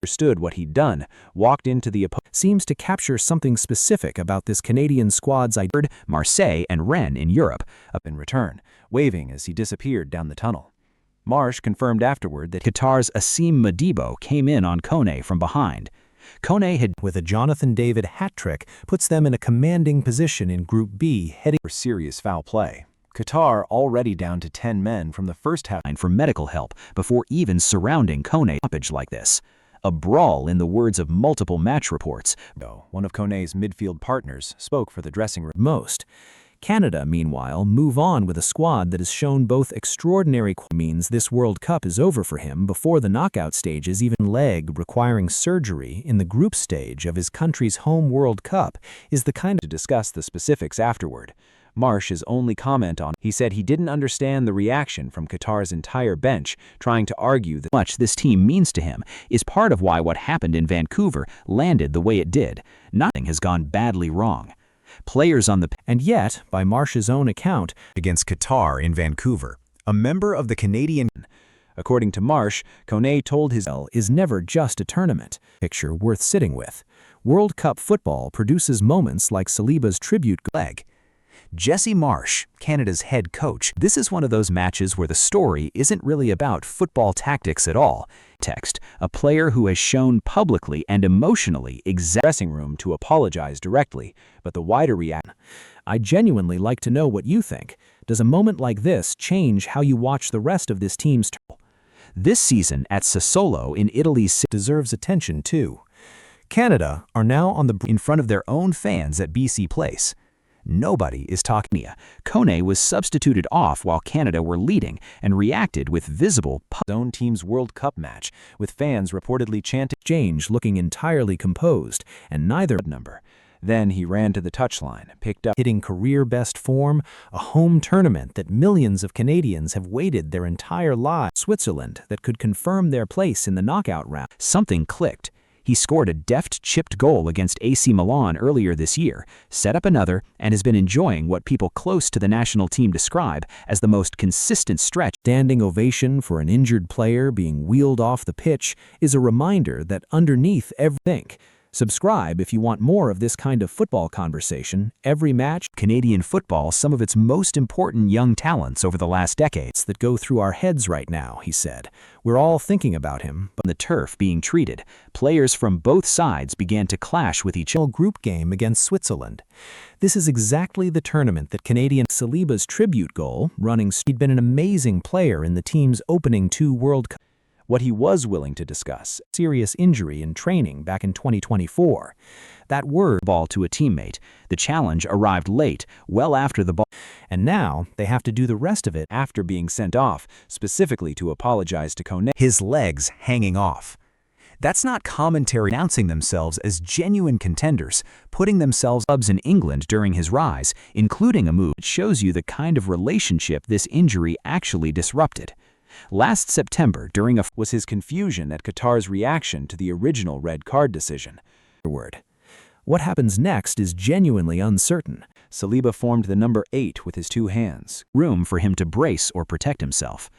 understood what he'd done, walked into the seems to capture something specific about this Canadian squad's idea. Marseille and Rennes in Europe, up in return, waving as he disappeared down the tunnel. Marsh confirmed afterward that Qatar's Asim Madibo came in on Kone from behind. Kone had, with a Jonathan David hat-trick, puts them in a commanding position in Group B, heading for serious foul play. Qatar already down to 10 men from the first half for medical help before even surrounding Kone stoppage like this. A brawl in the words of multiple match reports. One of Kone's midfield partners spoke for the dressing room. Most. Canada, meanwhile, move on with a squad that has shown both extraordinary means this World Cup is over for him before the knockout stages, even leg requiring surgery in the group stage of his country's home World Cup is the kind of to discuss the specifics afterward. Marsh's only comment on, he said he didn't understand the reaction from Qatar's entire bench, trying to argue that much this team means to him is part of why what happened in Vancouver landed the way it did. Nothing has gone badly wrong. Players on the and yet, by Marsh's own account, against Qatar in Vancouver, a member of the Canadian. According to Marsh, Kone told his is never just a tournament. Picture worth sitting with. World Cup football produces moments like Saliba's tribute leg. Jesse Marsh, Canada's head coach. This is one of those matches where the story isn't really about football tactics at all. Text, a player who has shown publicly and emotionally dressing room to apologize directly, but the wider reaction. I genuinely like to know what you think. Does a moment like this change how you watch the rest of this team's tour? This season at Sassuolo in Italy's deserves attention too. Canada are now on the in front of their own fans at BC Place. Nobody is talking. Kone was substituted off while Canada were leading and reacted with visible own team's World Cup match, with fans reportedly chanting change looking entirely composed and neither number. Then he ran to the touchline, picked up hitting career best form, a home tournament that millions of Canadians have waited their entire lives. Switzerland that could confirm their place in the knockout round. Something clicked. He scored a deft chipped goal against AC Milan earlier this year, set up another, and has been enjoying what people close to the national team describe as the most consistent stretch. Standing ovation for an injured player being wheeled off the pitch is a reminder that underneath everything. Subscribe if you want more of this kind of football conversation. Every match, Canadian football, some of its most important young talents over the last decades that go through our heads right now, he said. We're all thinking about him, but on the turf being treated, players from both sides began to clash with each other. Group game against Switzerland. This is exactly the tournament that Canadian Saliba's tribute goal, running. He'd been an amazing player in the team's opening 2 World Cup. What he was willing to discuss, serious injury in training back in 2024. That ball to a teammate. The challenge arrived late, well after the ball. And now they have to do the rest of it after being sent off, specifically to apologize to Kone. His legs hanging off. That's not commentary announcing themselves as genuine contenders, putting themselves clubs in England during his rise, including a move that shows you the kind of relationship this injury actually disrupted. Last September, was his confusion at Qatar's reaction to the original red card decision. What happens next is genuinely uncertain. Saliba formed the number 8 with his 2 hands, room for him to brace or protect himself.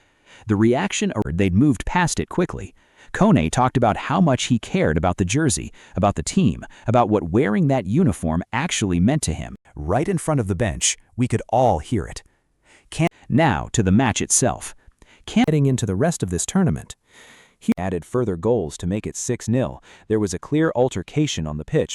The reaction, they'd moved past it quickly. Kone talked about how much he cared about the jersey, about the team, about what wearing that uniform actually meant to him. Right in front of the bench, we could all hear it. Now to the match itself. Heading into the rest of this tournament, he added further goals to make it 6-0. There was a clear altercation on the pitch.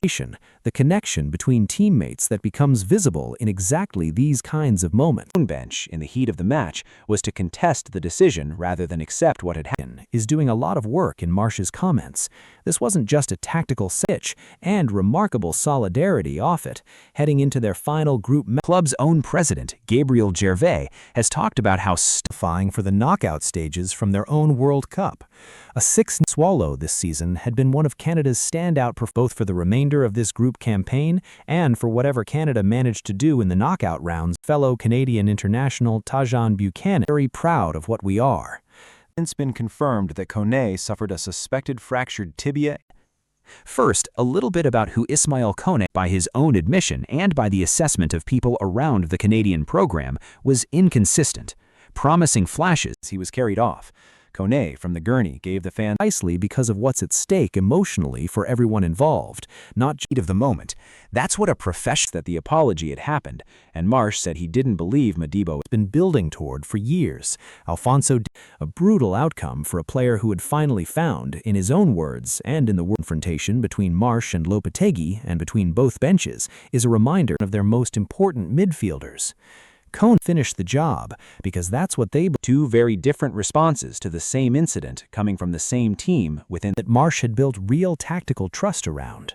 The connection between teammates that becomes visible in exactly these kinds of moments. The bench, in the heat of the match, was to contest the decision rather than accept what had happened. Is doing a lot of work in Marsh's comments. This wasn't just a tactical stitch and remarkable solidarity off it. Heading into their final group, club's own president, Gabriel Gervais, has talked about how stufying for the knockout stages from their own World Cup. A 6 swallow this season had been one of Canada's standout both for the remainder of this group campaign and for whatever Canada managed to do in the knockout rounds. Fellow Canadian international Tajon Buchanan, very proud of what we are. It's been confirmed that Kone suffered a suspected fractured tibia. First, a little bit about who Ismail Kone, by his own admission and by the assessment of people around the Canadian program, was inconsistent. Promising flashes, he was carried off. Kone from the gurney gave the fan precisely because of what's at stake emotionally for everyone involved, not just of the moment. That's what a professional that the apology had happened, and Marsh said he didn't believe Modibo had been building toward for years. Alfonso, a brutal outcome for a player who had finally found, in his own words, and in the confrontation between Marsh and Lopetegui and between both benches, is a reminder of their most important midfielders. Kone finished the job because that's what they two very different responses to the same incident coming from the same team within that Marsh had built real tactical trust around.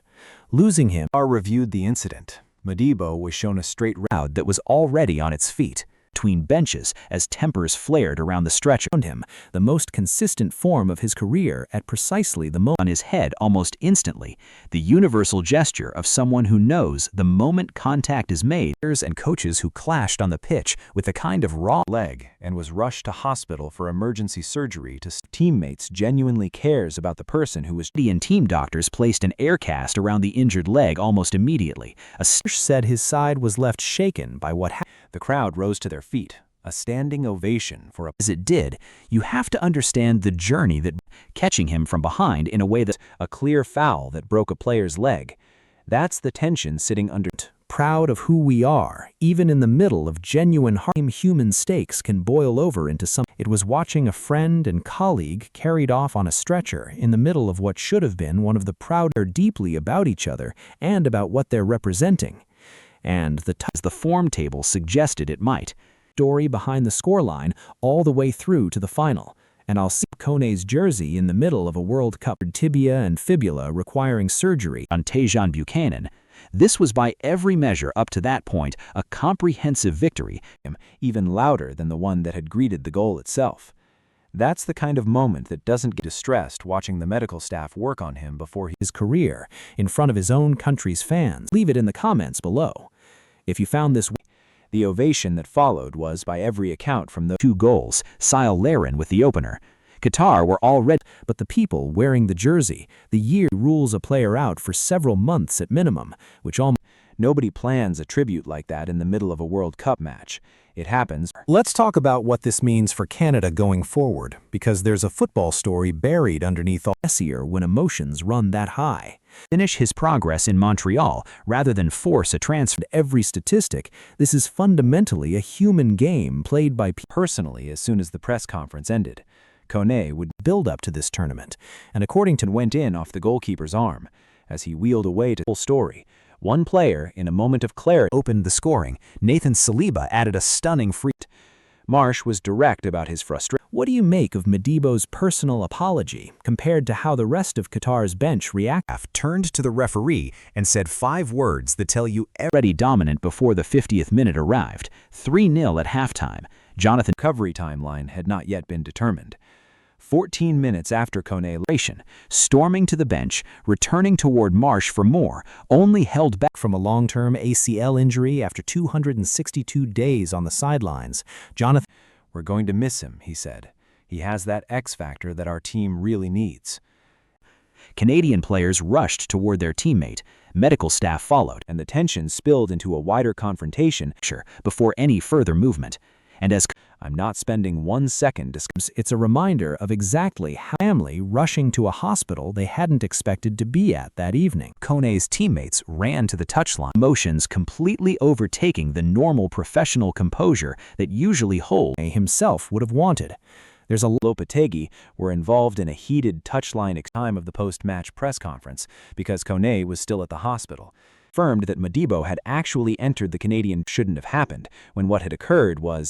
Losing him, reviewed the incident. Modibo was shown a straight route that was already on its feet between benches as tempers flared around the stretch around him, the most consistent form of his career at precisely the moment on his head almost instantly, the universal gesture of someone who knows the moment contact is made. Players and coaches who clashed on the pitch with a kind of raw leg and was rushed to hospital for emergency surgery to teammates genuinely cares about the person who was and team doctors placed an air cast around the injured leg almost immediately. A said his side was left shaken by what happened. The crowd rose to their feet, a standing ovation for a... As it did, you have to understand the journey that catching him from behind in a way that a clear foul that broke a player's leg. That's the tension sitting under. Proud of who we are, even in the middle of genuine human stakes can boil over into some. It was watching a friend and colleague carried off on a stretcher in the middle of what should have been one of the prouder deeply about each other and about what they're representing. And the form table suggested it might. Story behind the scoreline all the way through to the final. And I'll see Kone's jersey in the middle of a World Cup tibia and fibula requiring surgery on Tajon Buchanan. This was by every measure up to that point a comprehensive victory, even louder than the one that had greeted the goal itself. That's the kind of moment that doesn't get distressed watching the medical staff work on him before his career in front of his own country's fans. Leave it in the comments below. If you found this, the ovation that followed was by every account from the 2 goals, Sile Larin with the opener. Qatar were already, but the people wearing the jersey, the year rules a player out for several months at minimum, which almost nobody plans a tribute like that in the middle of a World Cup match. It happens. Let's talk about what this means for Canada going forward, because there's a football story buried underneath all messier when emotions run that high. Finish his progress in Montreal rather than force a transfer. Every statistic, this is fundamentally a human game played by people. Personally, as soon as the press conference ended, Kone would build up to this tournament, and according to went in off the goalkeeper's arm as he wheeled away to full story. One player, in a moment of clarity, opened the scoring. Nathan Saliba added a stunning free. Marsh was direct about his frustration. What do you make of Modibo's personal apology compared to how the rest of Qatar's bench reacted? Turned to the referee and said 5 words that tell you already dominant before the 50th minute arrived. 3-0 at halftime. Jonathan's recovery timeline had not yet been determined. 14 minutes after Kone, storming to the bench, returning toward Marsh for more, only held back from a long-term ACL injury after 262 days on the sidelines. Jonathan, "We're going to miss him," he said. "He has that X factor that our team really needs." Canadian players rushed toward their teammate. Medical staff followed, and the tension spilled into a wider confrontation before any further movement. And as I'm not spending 1 second discussing, it's a reminder of exactly how family rushing to a hospital they hadn't expected to be at that evening. Kone's teammates ran to the touchline, emotions completely overtaking the normal professional composure that usually himself would have wanted. There's a Lopetegui were involved in a heated touchline at the time of the post-match press conference because Kone was still at the hospital. Confirmed that Modibo had actually entered the Canadian shouldn't have happened when what had occurred was